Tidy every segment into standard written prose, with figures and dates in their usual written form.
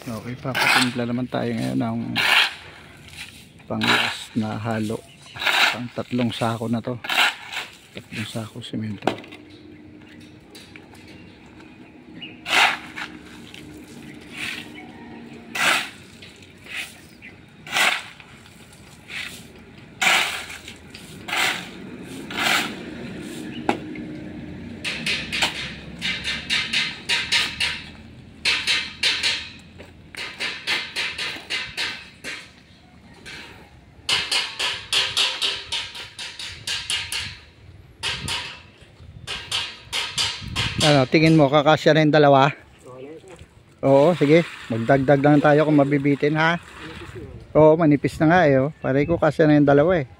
Okay, papatimpla naman tayo ngayon ng pang-last na halo. Pang 3 sako na to. 3 sako semento. Ano, tingin mo kakasya na yung dalawa? Oo, sige. Magdagdag lang tayo kung mabibitin, ha? Oo, manipis na nga eh. Oh. Paray ko kasya na yung dalawa eh.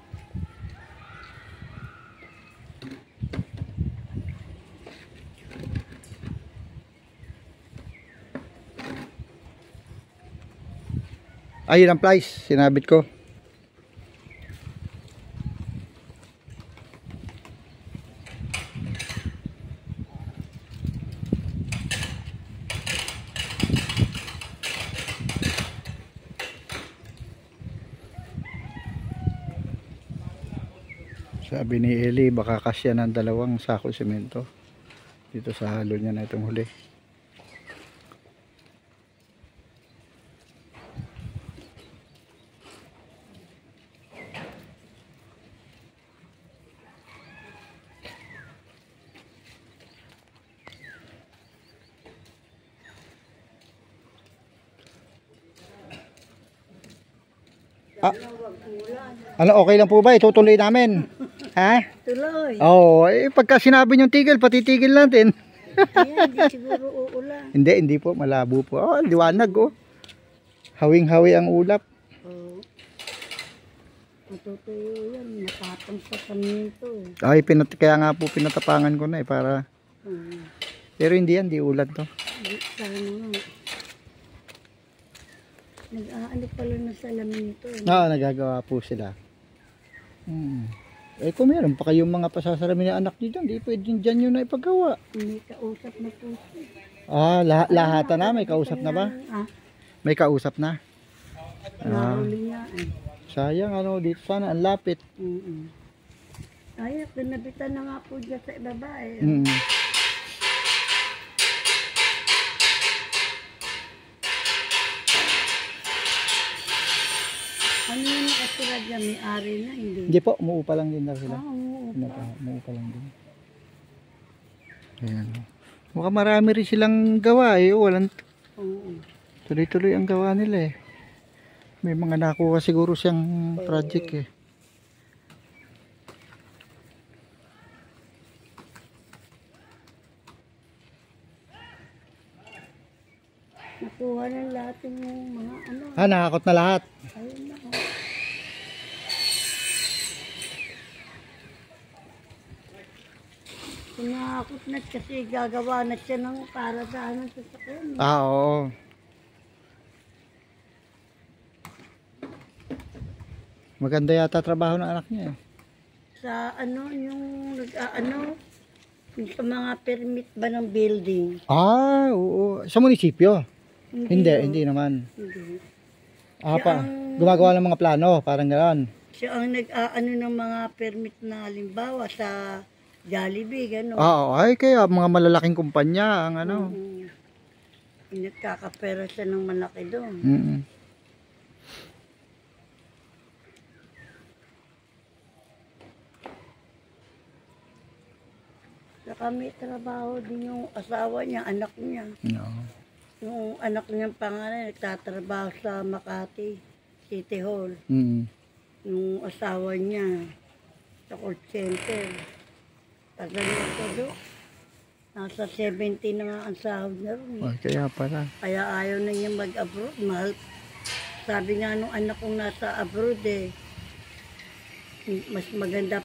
Ayun ang plies, sinabit ko. Sabi ni Eli, baka kasya ng 2 sako semento dito sa halo niya na itong huli. Ano, okay lang po ba? Itutuloy namin. Ha? Tuloy. Oo, pagka sinabi niyong tigil, patitigil natin. Ayan, hindi siguro uulan. Hindi po, malabo po. Oh, liwanag oh. Hawing-hawi ang ulap. Oo. Matutuyo yan, nakatang sa saminto. Ay, kaya nga po pinatapangan ko na para. Pero hindi yan, di ulan to. Sana nga. Nag-aano pala na salamin ito. Oo, nagagawa po sila. Eh kung meron pa kayong mga pasasalamin na anak nyo dyan, di pwedeng dyan yun na ipagawa. May kausap na po siya. Ah, lahata na, may kausap na ba? May kausap na? Nahuli niya eh. Sayang ano, dito sana, ang lapit. Ay, pinabitan na nga po dyan sa ibaba eh. Ano yung nakatira dyan? May ari na, hindi? Hindi po, umuupa lang din daw sila. umuupa. Umuupa lang din. Ayan. Mukhang marami rin silang gawa eh. Walang tuloy-tuloy ang gawa nila eh. May mga nakuha siguro siyang project eh. Nakuha ng lahat yung mga ano. Ah, nakakot na lahat. Ayun na. Sinakot na kasi gagawa na siya ng para sa ano sa sakyan. Ah, oo. Maganda yata trabaho ng anak niya eh. Sa ano, yung nag-ano, sa mga permit ba ng building? Ah, oo. Sa munisipyo? Hindi, oh. hindi naman. Hindi. Ah, gumagawa ng mga plano, parang gano'n. Siya ang nag-ano ng mga permit na halimbawa sa Jollibee, gano'n. Ah, ay kaya mga malalaking kumpanya ang ano. Nagkakapera siya ng malaki doon. Saka may trabaho din yung asawa niya, anak niya. No. Yung anak niyang pangalan, nagtatrabaho sa Makati City Hall. Yung asawa niya, sa call center. Tagal na ito doon. Nasa 70 na nga ang sahod na rin. Ay, kaya pala. Kaya ayaw na niya mag-abroad. Mahal. Sabi nga nung anak kong nasa abroad mas maganda